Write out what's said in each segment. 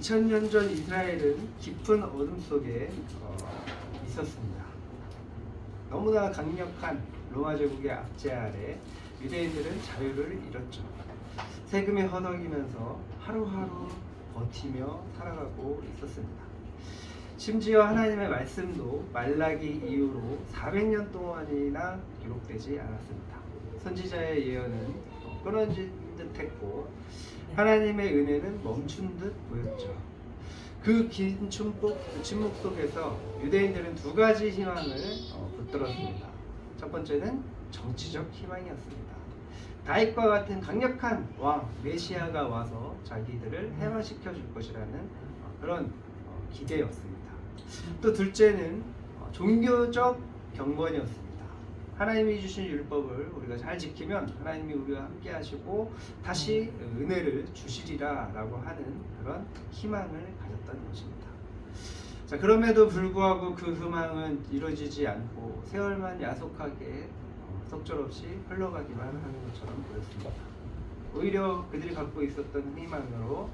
2000년 전 이스라엘은 깊은 어둠 속에 있었습니다. 너무나 강력한 로마 제국의 압제 아래 유대인들은 자유를 잃었죠. 세금이 허덕이면서 하루하루 버티며 살아가고 있었습니다. 심지어 하나님의 말씀도 말라기 이후로 400년 동안이나 기록되지 않았습니다. 선지자의 예언은 끊어진 듯 했고 하나님의 은혜는 멈춘 듯 보였죠. 그 긴 침묵 속에서 유대인들은 두 가지 희망을 붙들었습니다. 첫 번째는 정치적 희망이었습니다. 다윗과 같은 강력한 왕 메시아가 와서 자기들을 해방시켜 줄 것이라는 그런 기대였습니다. 또 둘째는 종교적 경건이었습니다. 하나님이 주신 율법을 우리가 잘 지키면 하나님이 우리와 함께 하시고 다시 은혜를 주시리라 라고 하는 그런 희망을 가졌던 것입니다. 자, 그럼에도 불구하고 그 희망은 이루어지지 않고 세월만 야속하게 속절없이 흘러가기만 하는 것처럼 보였습니다. 오히려 그들이 갖고 있었던 희망으로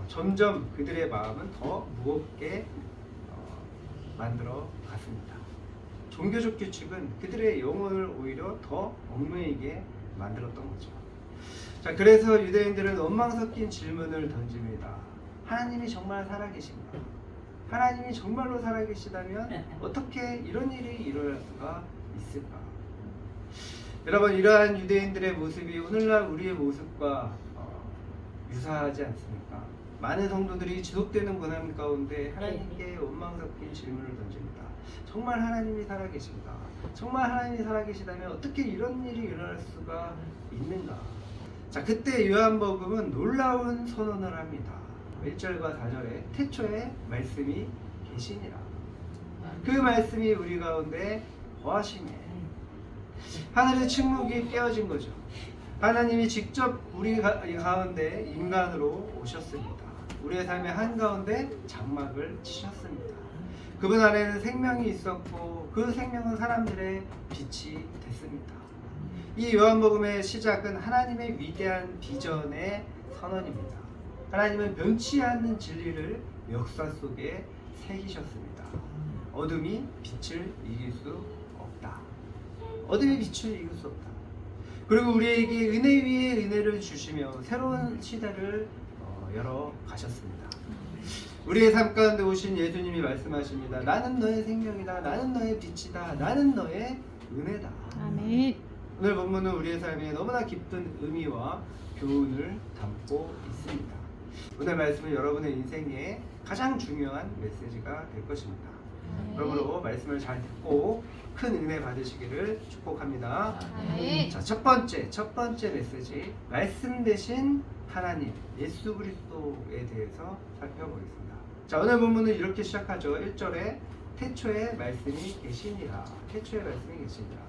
점점 그들의 마음은 더 무겁게 만들어 갔습니다. 종교적 규칙은 그들의 영혼을 오히려 더 얽매이게 만들었던 거죠. 자, 그래서 유대인들은 원망 섞인 질문을 던집니다. 하나님이 정말 살아계신가? 하나님이 정말로 살아계시다면 어떻게 이런 일이 일어날 수가 있을까? 여러분, 이러한 유대인들의 모습이 오늘날 우리의 모습과 유사하지 않습니까? 많은 성도들이 지속되는 고난 가운데 하나님께 원망 섞인 질문을 던집니다. 정말 하나님이 살아계신가? 정말 하나님이 살아계시다면 어떻게 이런 일이 일어날 수가 있는가? 자, 그때 요한복음은 놀라운 선언을 합니다. 1절과 4절에 태초에 말씀이 계시니라. 그 말씀이 우리 가운데 거하시네. 하늘의 침묵이 깨어진 거죠. 하나님이 직접 우리 가운데 인간으로 오셨습니다. 우리의 삶의 한가운데 장막을 치셨습니다. 그분 안에는 생명이 있었고 그 생명은 사람들의 빛이 됐습니다. 이 요한복음의 시작은 하나님의 위대한 비전의 선언입니다. 하나님은 변치 않는 진리를 역사 속에 새기셨습니다. 어둠이 빛을 이길 수 없다. 어둠이 빛을 이길 수 없다. 그리고 우리에게 은혜 위에 은혜를 주시며 새로운 시대를 열어 가셨습니다. 우리의 삶 가운데 오신 예수님이 말씀하십니다. 나는 너의 생명이다. 나는 너의 빛이다. 나는 너의 은혜다. 아멘. 오늘 본문은 우리의 삶에 너무나 깊은 의미와 교훈을 담고 있습니다. 오늘 말씀은 여러분의 인생에 가장 중요한 메시지가 될 것입니다. 그러므로 말씀을 잘 듣고 큰 은혜 받으시기를 축복합니다. 자, 첫 번째 메시지, 말씀 대신 하나님, 예수 그리스도에 대해서 살펴보겠습니다. 자, 오늘 본문은 이렇게 시작하죠. 1절에 태초에 말씀이 계시니라. 태초에 말씀이 계시니라.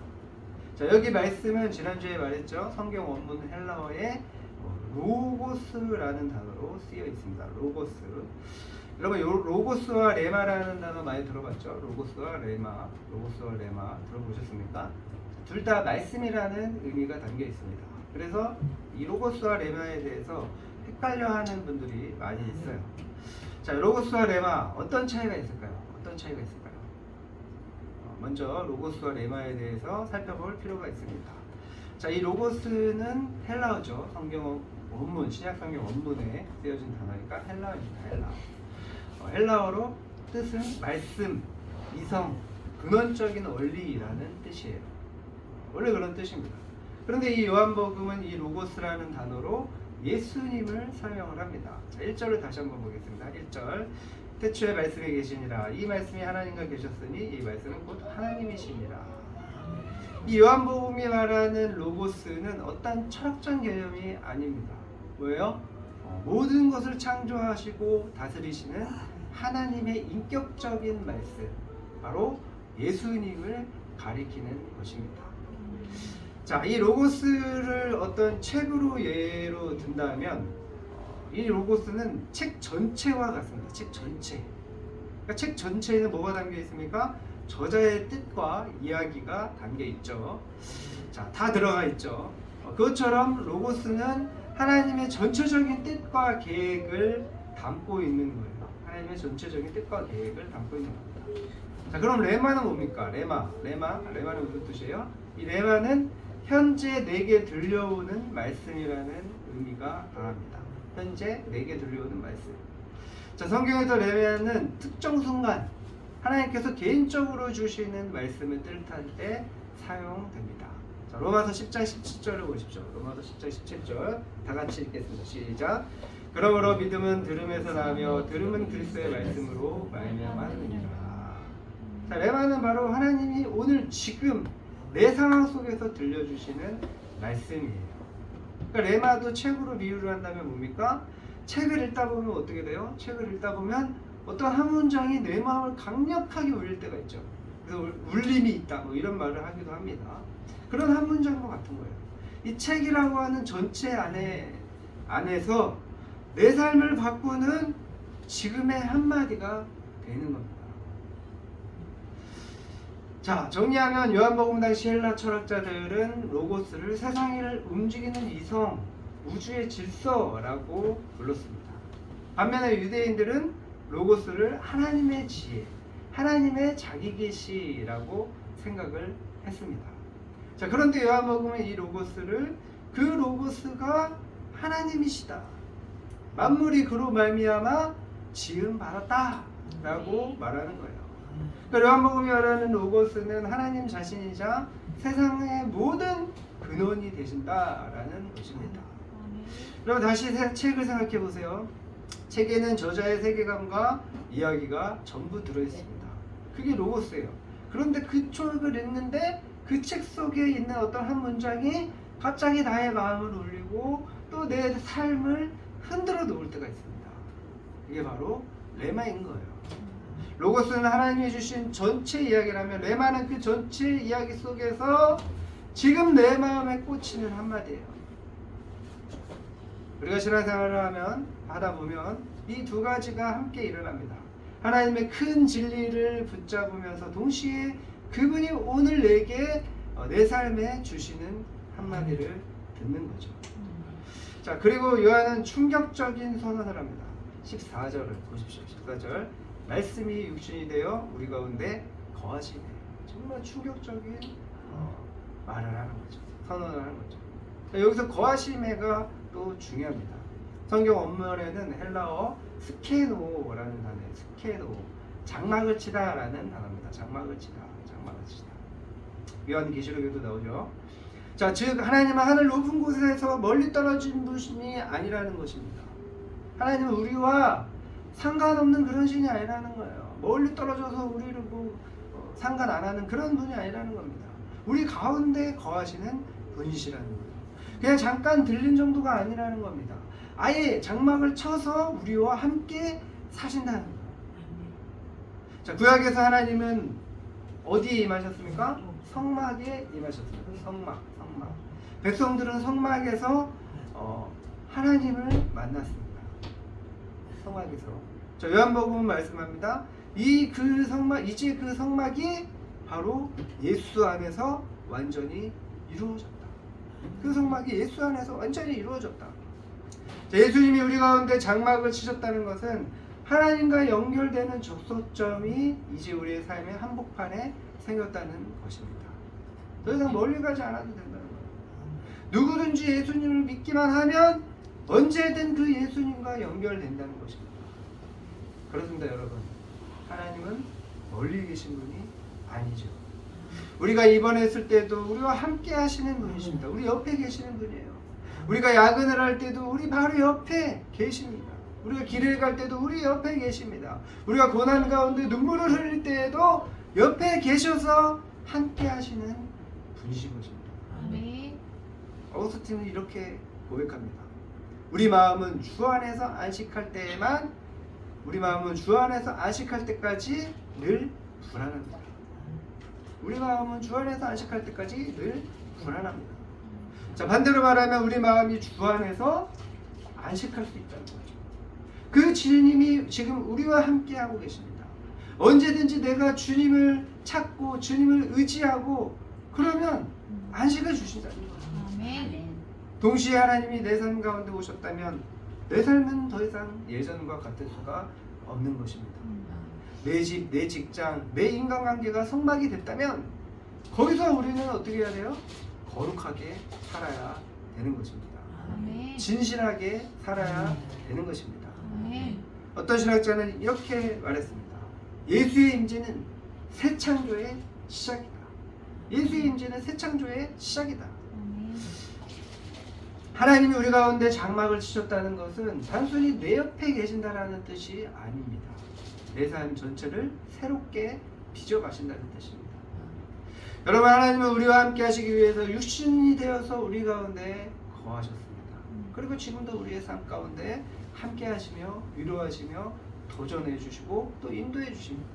자, 여기 말씀은 지난주에 말했죠. 성경 원문 헬라어에 로고스라는 단어로 쓰여 있습니다. 로고스. 여러분, 로고스와 레마라는 단어 많이 들어봤죠? 로고스와 레마 들어보셨습니까? 둘 다 말씀이라는 의미가 담겨 있습니다. 그래서 이 로고스와 레마에 대해서 헷갈려하는 분들이 많이 있어요. 자, 로고스와 레마 어떤 차이가 있을까요? 먼저 로고스와 레마에 대해서 살펴볼 필요가 있습니다. 자, 이 로고스는 헬라어죠. 성경 원문, 신약 성경 원문에 쓰여진 단어니까 헬라어입니다. 헬라어로 뜻은 말씀, 이성, 근원적인 원리라는 뜻이에요. 원래 그런 뜻입니다. 그런데 이 요한복음은 이 로고스라는 단어로 예수님을 설명을 합니다. 자, 1절을 다시 한번 보겠습니다. 1절, 태초에 말씀이 계시니라. 이 말씀이 하나님과 계셨으니 이 말씀은 곧 하나님이시니라. 이 요한복음이 말하는 로고스는 어떤 철학적 개념이 아닙니다. 뭐예요? 모든 것을 창조하시고 다스리시는 하나님의 인격적인 말씀, 바로 예수님을 가리키는 것입니다. 자, 이 로고스를 어떤 책으로 예로 든다면 이 로고스는 책 전체와 같습니다. 책 전체. 그러니까 책 전체에는 뭐가 담겨 있습니까? 저자의 뜻과 이야기가 담겨 있죠. 자, 다 들어가 있죠. 그것처럼 로고스는 하나님의 전체적인 뜻과 계획을 담고 있는 거예요. 하나님의 전체적인 뜻과 계획을 담고 있는 겁니다. 자, 그럼 레마는 뭡니까? 레마는 무슨 뜻이에요? 이 레마는 현재 내게 들려오는 말씀이라는 의미가 강합니다. 현재 내게 들려오는 말씀. 자, 성경에서 레마는 특정 순간 하나님께서 개인적으로 주시는 말씀을 뜻할 때 사용됩니다. 자, 로마서 10장 17절을 보십시오. 로마서 10장 17절 다 같이 읽겠습니다. 시작. 그러므로 믿음은 들음에서 나며 들음은 그리스도의 말씀으로 말미암았느니라. 자, 레마는 바로 하나님이 오늘 지금 내 상황 속에서 들려주시는 말씀이에요. 그러니까 레마도 책으로 비유를 한다면 뭡니까? 책을 읽다 보면 어떻게 돼요? 책을 읽다 보면 어떤 한 문장이 내 마음을 강력하게 울릴 때가 있죠. 그래서 울림이 있다 뭐 이런 말을 하기도 합니다. 그런 한 문장과 같은 거예요. 이 책이라고 하는 전체 안에서 내 삶을 바꾸는 지금의 한마디가 되는 겁니다. 자, 정리하면 요한복음 당시 헬라 철학자들은 로고스를 세상을 움직이는 이성, 우주의 질서라고 불렀습니다. 반면에 유대인들은 로고스를 하나님의 지혜, 하나님의 자기 계시라고 생각을 했습니다. 자, 그런데 요한복음은 이 로고스를 그 로고스가 하나님이시다, 만물이 그로 말미암아 지음 받았다라고 말하는 거예요. 그러니까 요한복음이 말하는 로고스는 하나님 자신이자 세상의 모든 근원이 되신다라는 것입니다. 그럼 다시 책을 생각해 보세요. 책에는 저자의 세계관과 이야기가 전부 들어있습니다. 그게 로고스예요. 그런데 그 책을 읽는데 그 책 속에 있는 어떤 한 문장이 갑자기 나의 마음을 울리고 또 내 삶을 흔들어 놓을 때가 있습니다. 이게 바로 레마인 거예요. 로고스는 하나님이 주신 전체 이야기라면 레마는 그 전체 이야기 속에서 지금 내 마음에 꽂히는 한마디예요. 우리가 신앙생활을 하다 보면 이 두 가지가 함께 일어납니다. 하나님의 큰 진리를 붙잡으면서 동시에 그분이 오늘 내게 내 삶에 주시는 한마디를 듣는 거죠. 자, 그리고 요한은 충격적인 선언을 합니다. 14절을 보십시오. 14절. 말씀이 육신이 되어 우리 가운데 거하시네. 정말 충격적인 말을 하는 거죠. 선언을 하는 거죠. 자, 여기서 거하시메가 또 중요합니다. 성경 원문에는 헬라어 스케노라는 단어예요. 스케노. 장막을 치다라는 단어입니다. 장막을 치다. 요한계시록에도 나오죠. 자, 즉 하나님은 하늘 높은 곳에서 멀리 떨어진 분이 아니라는 것입니다. 하나님은 우리와 상관없는 그런 신이 아니라는 거예요. 멀리 떨어져서 우리를 상관 안 하는 그런 분이 아니라는 겁니다. 우리 가운데 거하시는 분이시라는 거예요. 그냥 잠깐 들린 정도가 아니라는 겁니다. 아예 장막을 쳐서 우리와 함께 사신다는 거예요. 자, 구약에서 하나님은 어디에 임하셨습니까? 성막에 임하셨습니다. 성막. 백성들은 성막에서 하나님을 만났습니다. 성막에서. 자, 요한복음은 말씀합니다. 이제 그 성막이 바로 예수 안에서 완전히 이루어졌다. 그 성막이 예수 안에서 완전히 이루어졌다. 자, 예수님이 우리 가운데 장막을 치셨다는 것은 하나님과 연결되는 접속점이 이제 우리의 삶의 한복판에 생겼다는 것입니다. 더 이상 멀리 가지 않아도 된다는 거예요. 누구든지 예수님을 믿기만 하면 언제든 그 예수님과 연결된다는 것입니다. 그렇습니다, 여러분. 하나님은 멀리 계신 분이 아니죠. 우리가 입원했을 때도 우리와 함께 하시는 분이십니다. 우리 옆에 계시는 분이에요. 우리가 야근을 할 때도 우리 바로 옆에 계십니다. 우리가 길을 갈 때도 우리 옆에 계십니다. 우리가 고난 가운데 눈물을 흘릴 때에도 옆에 계셔서 함께 하시는 분이신 것입니다. 아멘. 어거스틴은 이렇게 고백합니다. 우리 마음은 주 안에서 안식할 때까지 늘 불안합니다. 우리 마음은 주 안에서 안식할 때까지 늘 불안합니다. 자, 반대로 말하면 우리 마음이 주 안에서 안식할 수 있다는 거죠. 그 주님이 지금 우리와 함께 하고 계십니다. 언제든지 내가 주님을 찾고 주님을 의지하고 그러면 안식을 주신다는 거죠. 아멘. 동시에 하나님이 내 삶 가운데 오셨다면 내 삶은 더 이상 예전과 같을 수가 없는 것입니다. 내 집, 내 직장, 내 인간관계가 성막이 됐다면 거기서 우리는 어떻게 해야 돼요? 거룩하게 살아야 되는 것입니다. 아멘. 진실하게 살아야 되는 것입니다. 아멘. 어떤 신학자는 이렇게 말했습니다. 예수의 임재는 새 창조의 시작이다. 예수의 임재는 새 창조의 시작이다. 아멘. 하나님이 우리 가운데 장막을 치셨다는 것은 단순히 내 옆에 계신다라는 뜻이 아닙니다. 내 삶 전체를 새롭게 빚어가신다는 뜻입니다. 여러분, 하나님은 우리와 함께 하시기 위해서 육신이 되어서 우리 가운데 거하셨습니다. 그리고 지금도 우리의 삶 가운데 함께 하시며 위로하시며 도전해 주시고 또 인도해 주십니다.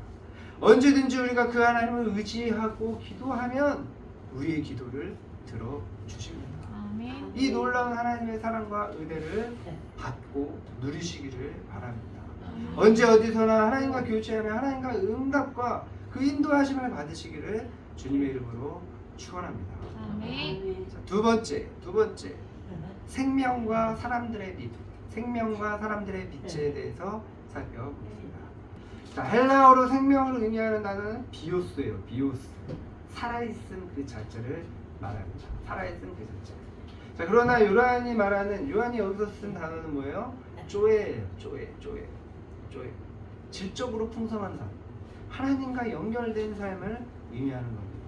언제든지 우리가 그 하나님을 의지하고 기도하면 우리의 기도를 들어주십니다. 아멘. 이 놀라운 하나님의 사랑과 은혜를 받고 누리시기를 바랍니다. 언제 어디서나 하나님과 교제하며 하나님과 응답과 그 인도하심을 받으시기를 주님의 이름으로 축원합니다. 아멘. 자, 두 번째 생명과 사람들의 빛, 생명과 사람들의 빛에 대해서 살펴보겠습니다. 자, 헬라어로 생명을 의미하는 단어는 비오스예요. 비오스, 살아있음 그 자체를 말합니다. 살아있음 그 자체. 자, 그러나 요한이 여기서 쓴 단어는 뭐예요? 쪼에예요. 쪼에. 질적으로 풍성한 삶, 하나님과 연결된 삶을 의미하는 겁니다.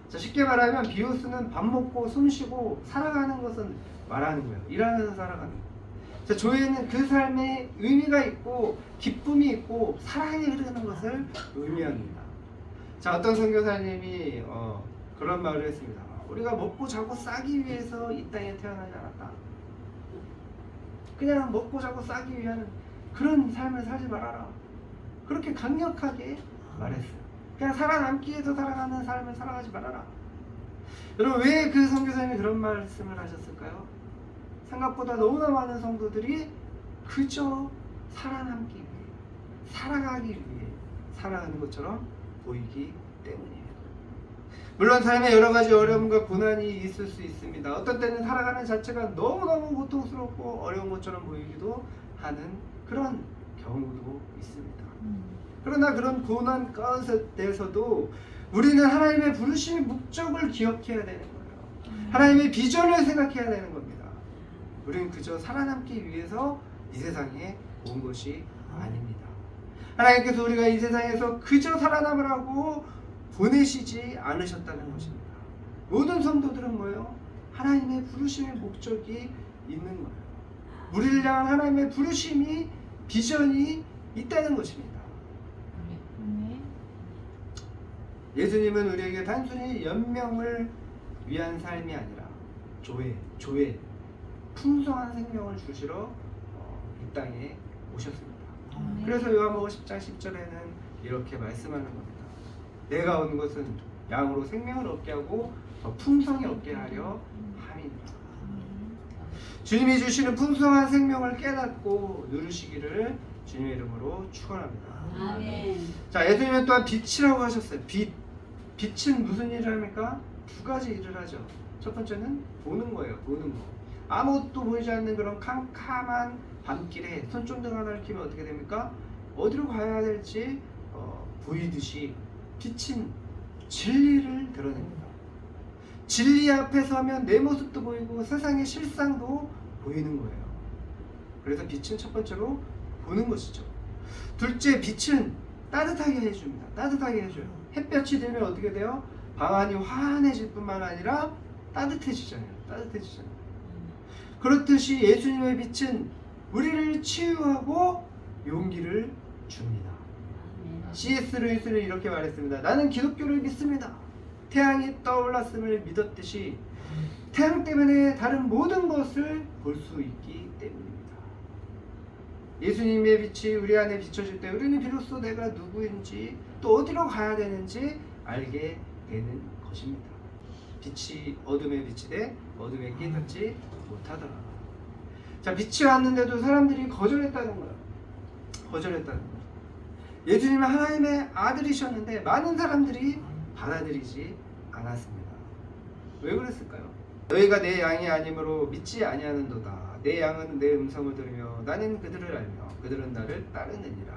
자, 쉽게 말하면 비오스는 밥 먹고 숨 쉬고 살아가는 것은 말하는 거예요. 일하면서 살아가는 거예요. 자, 조에는 그 삶에 의미가 있고 기쁨이 있고 사랑이 흐르는 것을 의미합니다. 자, 어떤 선교사님이 그런 말을 했습니다. 우리가 먹고 자고 싸기 위해서 이 땅에 태어나지 않았다. 그냥 먹고 자고 싸기 위한 그런 삶을 살지 말아라. 그렇게 강력하게 말했어요. 그냥 살아남기 위해서 살아가는 삶을 살아가지 말아라. 여러분, 왜 그 선교사님이 그런 말씀을 하셨을까요? 생각보다 너무나 많은 성도들이 그저 살아남기 위해, 살아가기 위해 살아가는 것처럼 보이기 때문이에요. 물론 삶에 여러 가지 어려움과 고난이 있을 수 있습니다. 어떤 때는 살아가는 자체가 너무너무 고통스럽고 어려운 것처럼 보이기도 하는 그런 경우도 있습니다. 그러나 그런 고난 가운데서도 우리는 하나님의 부르심의 목적을 기억해야 되는 거예요. 하나님의 비전을 생각해야 되는 겁니다. 우리는 그저 살아남기 위해서 이 세상에 온 것이 아닙니다. 하나님께서 우리가 이 세상에서 그저 살아남으라고 보내시지 않으셨다는 것입니다. 모든 성도들은 뭐예요? 하나님의 부르심의 목적이 있는 거예요. 우리를 향한 하나님의 부르심이, 비전이 있다는 것입니다. 예수님은 우리에게 단순히 연명을 위한 삶이 아니라 조회, 풍성한 생명을 주시러 이 땅에 오셨습니다. 그래서 요한복음 10장 10절에는 이렇게 말씀하는 겁니다. 내가 온 것은 양으로 생명을 얻게 하고 더 풍성히 얻게 하려 함이니라. 주님이 주시는 풍성한 생명을 깨닫고 누리시기를 주님의 이름으로 축원합니다. 아멘. 자, 예수님은 또한 빛이라고 하셨어요. 빛은 무슨 일을 합니까? 두 가지 일을 하죠. 첫 번째는 보는 거예요. 보는 거. 아무것도 보이지 않는 그런 캄캄한 밤길에 손전등 하나를 켜면 어떻게 됩니까? 어디로 가야 될지 보이듯이 빛은 진리를 드러냅니다. 진리 앞에 서면 내 모습도 보이고 세상의 실상도 보이는 거예요. 그래서 빛은 첫 번째로 보는 것이죠. 둘째, 빛은 따뜻하게 해줍니다. 따뜻하게 해줘요. 햇볕이 되면 어떻게 돼요? 방 안이 환해질 뿐만 아니라 따뜻해지잖아요. 그렇듯이 예수님의 빛은 우리를 치유하고 용기를 줍니다. C.S. 루이스는 이렇게 말했습니다. 나는 기독교를 믿습니다. 태양이 떠올랐음을 믿었듯이 태양 때문에 다른 모든 것을 볼 수 있기 때문입니다. 예수님의 빛이 우리 안에 비춰질 때 우리는 비로소 내가 누구인지 또 어디로 가야 되는지 알게 되는 것입니다. 빛이 어둠에 비치되 어둠에 깨닫지 못하더라. 자, 빛이 왔는데도 사람들이 거절했다는 거예요. 예수님은 하나님의 아들이셨는데 많은 사람들이 받아들이지 않았습니다. 왜 그랬을까요? 너희가 내 양이 아니므로 믿지 아니하는도다. 내 양은 내 음성을 들으며 나는 그들을 알며 그들은 나를 따르느니라.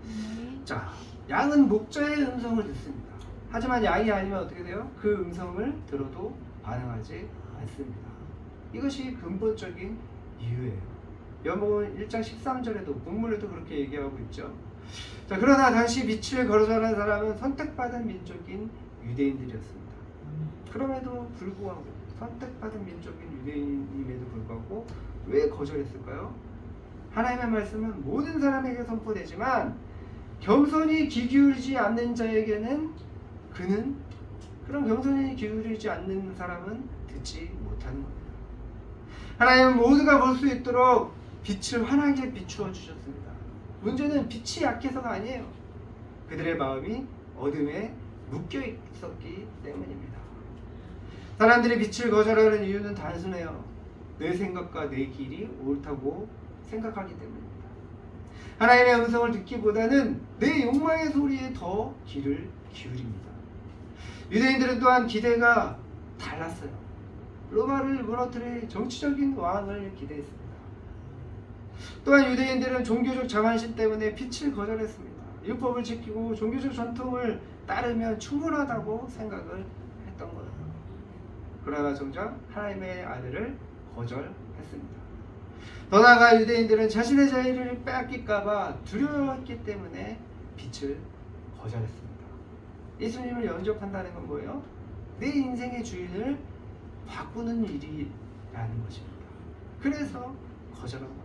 아멘. 자, 양은 목자의 음성을 듣습니다. 하지만 양이 아니면 어떻게 돼요? 그 음성을 들어도 반응하지 않습니다. 이것이 근본적인 이유예요. 요한복음 1장 13절에도 본문에도 그렇게 얘기하고 있죠. 자, 그러나 당시 빛을 거절한 사람은 선택받은 민족인 유대인들이었습니다. 그럼에도 불구하고 선택받은 민족인 유대인임에도 불구하고 왜 거절했을까요? 하나님의 말씀은 모든 사람에게 선포되지만 겸손히 귀 기울이지 않는 자에게는 그런 겸손히 기울이지 않는 사람은 듣지 못하는 겁니다. 하나님은 모두가 볼 수 있도록 빛을 환하게 비추어 주셨습니다. 문제는 빛이 약해서가 아니에요. 그들의 마음이 어둠에 묶여 있었기 때문입니다. 사람들이 빛을 거절하는 이유는 단순해요. 내 생각과 내 길이 옳다고 생각하기 때문입니다. 하나님의 음성을 듣기보다는 내 욕망의 소리에 더 귀를 기울입니다. 유대인들은 또한 기대가 달랐어요. 로마를 무너뜨릴 정치적인 왕을 기대했습니다. 또한 유대인들은 종교적 자만심 때문에 빛을 거절했습니다. 율법을 지키고 종교적 전통을 따르면 충분하다고 생각을 했던 거예요. 그러나 정작 하나님의 아들을 거절했습니다. 더 나아가 유대인들은 자신의 자유를 빼앗길까봐 두려워했기 때문에 빛을 거절했습니다. 예수님을 영접한다는 건 뭐예요? 내 인생의 주인을 바꾸는 일이라는 것입니다. 그래서 거절한 거예요.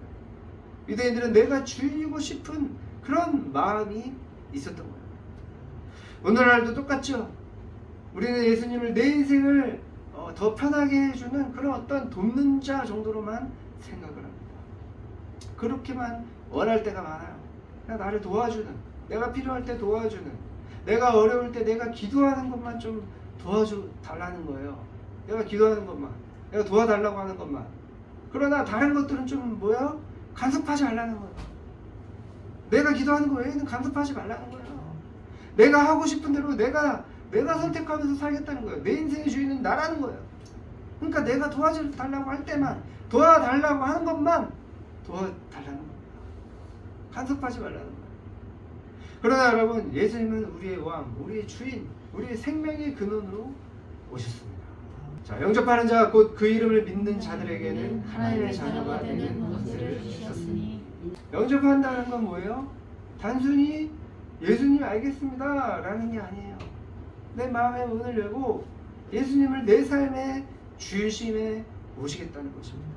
유대인들은 내가 주인이고 싶은 그런 마음이 있었던 거예요. 오늘날도 똑같죠. 우리는 예수님을 내 인생을 더 편하게 해주는 그런 어떤 돕는 자 정도로만 생각을 합니다. 그렇게만 원할 때가 많아요. 그냥 나를 도와주는, 내가 필요할 때 도와주는, 내가 어려울 때 내가 기도하는 것만 좀 도와달라는 거예요. 내가 기도하는 것만, 내가 도와달라고 하는 것만. 그러나 다른 것들은 좀 뭐야? 간섭하지 말라는 거예요. 내가 기도하는 거 외에는 간섭하지 말라는 거예요. 내가 하고 싶은 대로 내가 선택하면서 살겠다는 거예요. 내 인생의 주인은 나라는 거예요. 그러니까 내가 도와달라고 할 때만, 도와달라고 하는 것만 도와달라는 겁니다. 간섭하지 말라는 거예요. 그러나 여러분, 예수님은 우리의 왕, 우리의 주인, 우리의 생명의 근원으로 오셨습니다. 자, 영접하는 자 곧 그 이름을 믿는 자들에게는 하나님의 자녀가 되는 권세를 주셨으니. 영접한다는 건 뭐예요? 단순히 예수님 알겠습니다 라는 게 아니에요. 내 마음의 문을 열고 예수님을 내 삶의 주심에 모시겠다는 것입니다.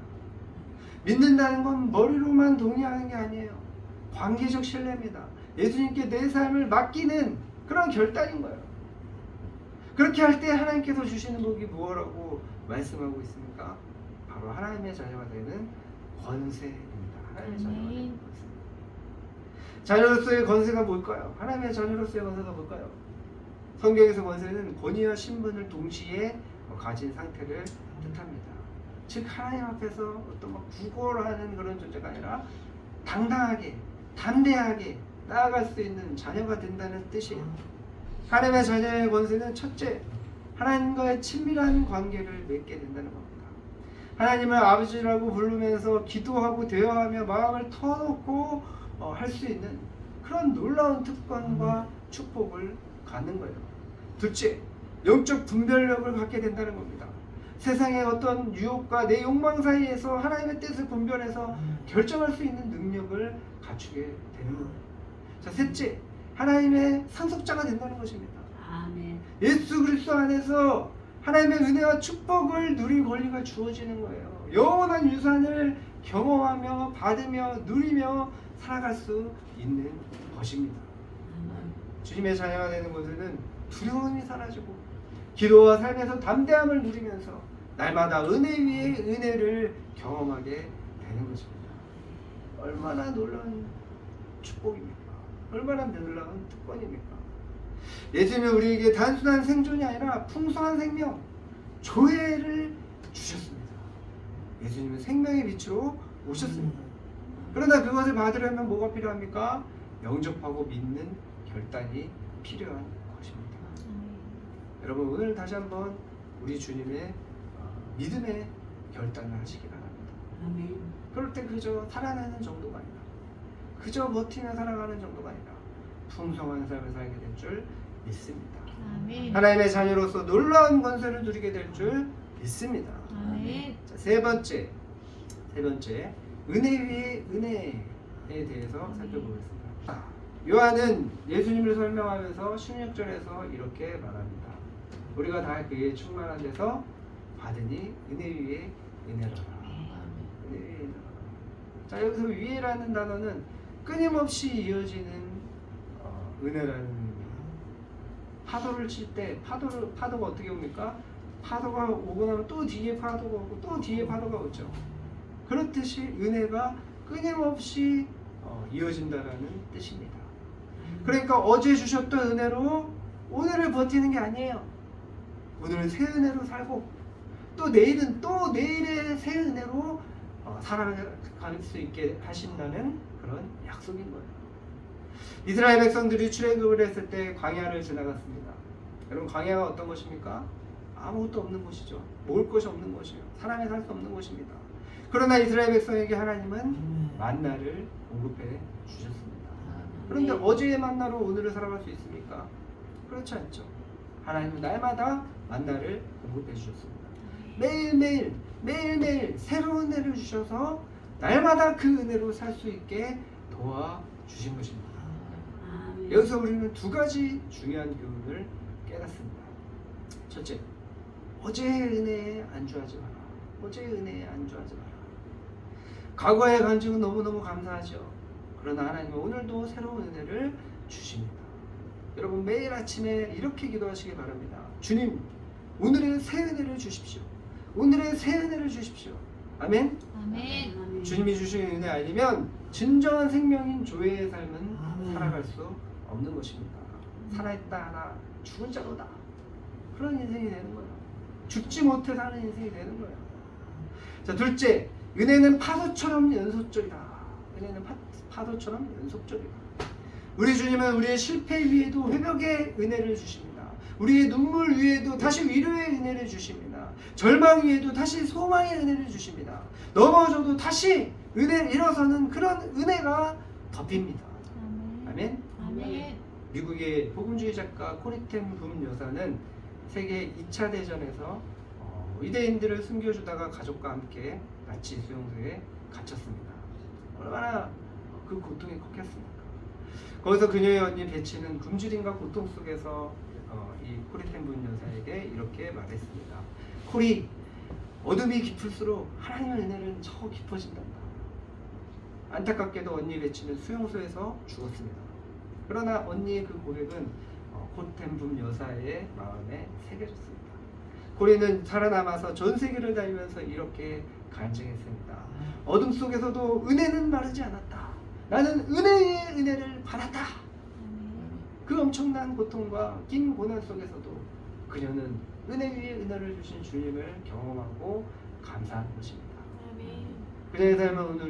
믿는다는 건 머리로만 동의하는 게 아니에요. 관계적 신뢰입니다. 예수님께 내 삶을 맡기는 그런 결단인 거예요. 그렇게 할 때 하나님께서 주시는 복이 무엇이라고 말씀하고 있습니까? 바로 하나님의 자녀가 되는 권세입니다. 하나님의 자녀가 되는 권세. 자녀로서의 권세가 뭘까요? 하나님의 자녀로서의 권세가 뭘까요? 성경에서 권세는 권위와 신분을 동시에 가진 상태를 뜻합니다. 즉 하나님 앞에서 어떤 막 구걸하는 그런 존재가 아니라 당당하게, 담대하게 나아갈 수 있는 자녀가 된다는 뜻이에요. 하나님의 자녀의 권세는 첫째, 하나님과의 친밀한 관계를 맺게 된다는 겁니다. 하나님을 아버지라고 부르면서 기도하고 대화하며 마음을 터놓고 할 수 있는 그런 놀라운 특권과 축복을 갖는 거예요. 둘째, 영적 분별력을 갖게 된다는 겁니다. 세상의 어떤 유혹과 내 욕망 사이에서 하나님의 뜻을 분별해서 결정할 수 있는 능력을 갖추게 되는 거예요. 자, 셋째, 하나님의 상속자가 된다는 것입니다. 아멘. 예수 그리스도 안에서 하나님의 은혜와 축복을 누릴 권리가 주어지는 거예요. 영원한 유산을 경험하며 받으며 누리며 살아갈 수 있는 것입니다. 주님의 자녀가 되는 것은 두려움이 사라지고 기도와 삶에서 담대함을 누리면서 날마다 은혜 위에 은혜를 경험하게 되는 것입니다. 얼마나 놀라운 축복입니까? 얼마나 놀라운 특권입니까? 예수님은 우리에게 단순한 생존이 아니라 풍성한 생명, 조회를 주셨습니다. 예수님은 생명의 빛으로 오셨습니다. 그러나 그것을 받으려면 뭐가 필요합니까? 영접하고 믿는 결단이 필요한 것입니다. 여러분, 오늘 다시 한번 우리 주님의 믿음의 결단을 하시기 바랍니다. 아멘. 그럴 때 그저 살아나는 정도가 아니라, 그저 버티며 살아가는 정도가 아니라 풍성한 삶을 살게 될 줄 믿습니다. 아멘. 하나님의 자녀로서 놀라운 권세를 누리게 될 줄 믿습니다. 아멘. 자, 세 번째, 은혜 위에 은혜에 대해서 살펴보겠습니다. 요한은 예수님을 설명하면서 16절에서 이렇게 말합니다. 우리가 다 그의 충만한 데서 받으니 은혜 위에 은혜로라. 은혜 위에 은혜로라. 자, 여기서 위에라는 단어는 끊임없이 이어지는 은혜라는 의미입니다. 파도를 칠 때 파도가 어떻게 옵니까? 파도가 오고 나면 또 뒤에 파도가 오고 또 뒤에 파도가 오죠. 그렇듯이 은혜가 끊임없이 이어진다라는 뜻입니다. 그러니까 어제 주셨던 은혜로 오늘을 버티는 게 아니에요. 오늘은 새 은혜로 살고 또 내일은 또 내일의 새 은혜로 살아갈 수 있게 하신다는 그런 약속인 거예요. 이스라엘 백성들이 출애굽을 했을 때 광야를 지나갔습니다. 여러분, 광야가 어떤 것입니까? 아무것도 없는 곳이죠. 먹을 것이 없는 곳이에요. 사람이 살 수 없는 곳입니다. 그러나 이스라엘 백성에게 하나님은 만나를 공급해 주셨습니다. 그런데 어제의 만나로 오늘을 살아갈 수 있습니까? 그렇지 않죠. 하나님은 날마다 만나를 공급해 주셨습니다. 매일매일 새로운 은혜를 주셔서 날마다 그 은혜로 살 수 있게 도와주신 것입니다. 여기서 우리는 두 가지 중요한 교훈을 깨닫습니다. 첫째, 어제의 은혜에 안주하지 마라. 어제의 은혜에 안주하지 마라. 과거의 간증은 너무너무 감사하죠. 그러나 하나님은 오늘도 새로운 은혜를 주십니다. 여러분, 매일 아침에 이렇게 기도하시기 바랍니다. 주님, 오늘의 새 은혜를 주십시오. 오늘의 새 은혜를 주십시오. 아멘. 아멘. 주님이 주시는 은혜 아니면 진정한 생명인 조회의 삶은 살아갈 수 없는 것입니다. 살아있다 하나 죽은 자로다. 그런 인생이 되는 거예요. 죽지 못해 사는 인생이 되는 거예요. 자, 둘째, 은혜는 파도처럼 연속적이다. 은혜는 파도처럼 연속적이다. 우리 주님은 우리의 실패 위에도 회복의 은혜를 주십니다. 우리의 눈물 위에도 다시 위로의 은혜를 주십니다. 절망 위에도 다시 소망의 은혜를 주십니다. 넘어져도 다시 일어서는 그런 은혜가 덮입니다. 아멘. 아멘. 미국의 복음주의 작가 코리 텐 붐 여사는 세계 2차 대전에서 유대인들을 숨겨주다가 가족과 함께 나치 수용소에 갇혔습니다. 얼마나 그 고통이 컸겠습니까? 거기서 그녀의 언니 베치는 굶주림과 고통 속에서 이 코리 텐 붐 여사에게 이렇게 말했습니다. 코리, 어둠이 깊을수록 하나님의 은혜는 더 깊어진단다. 안타깝게도 언니 베치는 수용소에서 죽었습니다. 그러나 언니의 그 고백은 코텐붐 여사의 마음에 새겨졌습니다. 코리는 살아남아서 전 세계를 다니면서 이렇게 간증했습니다. 어둠 속에서도 은혜는 마르지 않았다. 나는 은혜의 은혜를 받았다. 그 엄청난 고통과 긴 고난 속에서도 그녀는 은혜 위에 은혜를 주신 주님을 경험하고 감사한 것입니다. 그녀의 삶은 오늘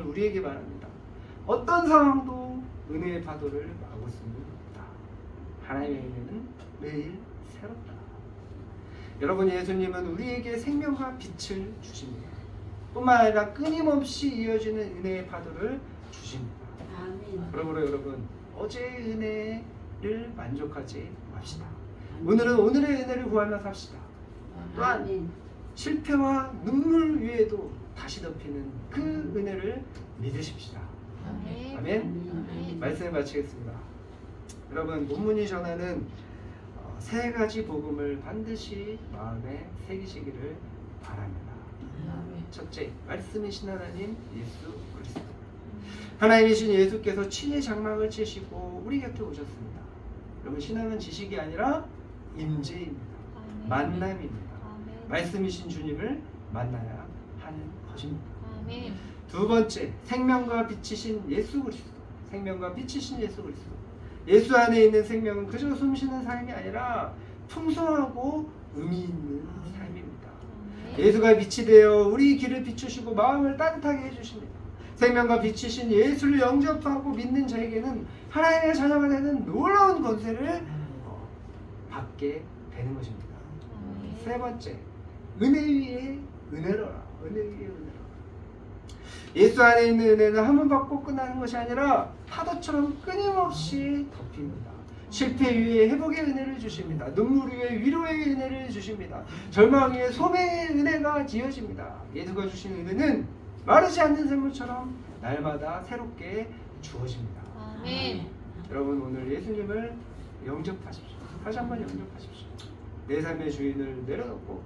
우리에게 말합니다. 어떤 상황도 은혜의 파도를 막을 수는 없다. 하나님의 은혜는 매일 새롭다. 여러분, 예수님은 우리에게 생명과 빛을 주십니다. 뿐만 아니라 끊임없이 이어지는 은혜의 파도를 주십니다. 그러므로 여러분, 어제의 은혜를 만족하지 맙시다. 오늘은 오늘의 은혜를 구하며 삽시다. 또한 실패와 눈물 위에도 다시 덮이는 그 은혜를 믿으십시다. 아멘. 말씀을 마치겠습니다. 여러분, 본문이 전하는 세 가지 복음을 반드시 마음에 새기시기를 바랍니다. 첫째, 말씀이신 하나님 예수 그리스도. 하나님이신 예수께서 친히 장막을 치시고 우리 곁에 오셨습니다. 여러분, 신앙은 지식이 아니라 임재입니다. 만남입니다. 말씀이신 주님을 만나야 하는 것입니다. 두 번째, 생명과 빛이신 예수 그리스도. 생명과 빛이신 예수 그리스도. 예수 안에 있는 생명은 그저 숨쉬는 삶이 아니라 풍성하고 의미 있는 삶입니다. 예수가 빛이 되어 우리 길을 비추시고 마음을 따뜻하게 해주십니다. 생명과 빛이신 예수를 영접하고 믿는 자에게는 하나님의 자녀가 되는 놀라운 권세를 받게 되는 것입니다. 세 번째, 은혜 위에 은혜로라. 은혜 위에 은혜로라. 예수 안에 있는 은혜는 한 번 받고 끝나는 것이 아니라 파도처럼 끊임없이 덮입니다. 실패 위에 회복의 은혜를 주십니다. 눈물 위에 위로의 은혜를 주십니다. 절망 위에 소명의 은혜가 지어집니다. 예수가 주신 은혜는 마르지 않는 샘물처럼 날마다 새롭게 주어집니다. 아멘. 여러분 오늘 예수님을 영접하십시오. 다시 한번 영접하십시오. 내 삶의 주인을 내려놓고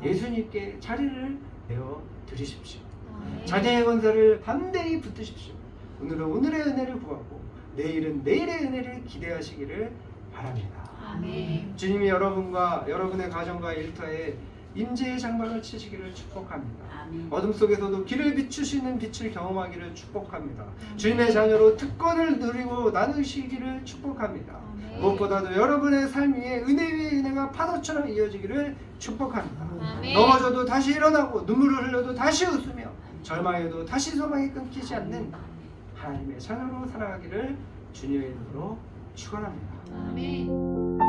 예수님께 자리를 내어 드리십시오. 아멘. 자녀의 권세를 담대히 붙드십시오. 오늘은 오늘의 은혜를 구하고 내일은 내일의 은혜를 기대하시기를 바랍니다. 아멘. 주님이 여러분과 여러분의 가정과 일터에 임재의 장막을 치시기를 축복합니다. 아멘. 어둠 속에서도 길을 비추시는 빛을 경험하기를 축복합니다. 주님의 자녀로 특권을 누리고 나누시기를 축복합니다. 아멘. 무엇보다도 여러분의 삶 위에 은혜 위에 은혜가 파도처럼 이어지기를 축복합니다. 아멘. 넘어져도 다시 일어나고 눈물을 흘려도 다시 웃으며 절망해도 다시 소망이 끊기지 않는 하나님의 자녀로 살아가기를 주님의 이름으로 축원합니다. 아멘.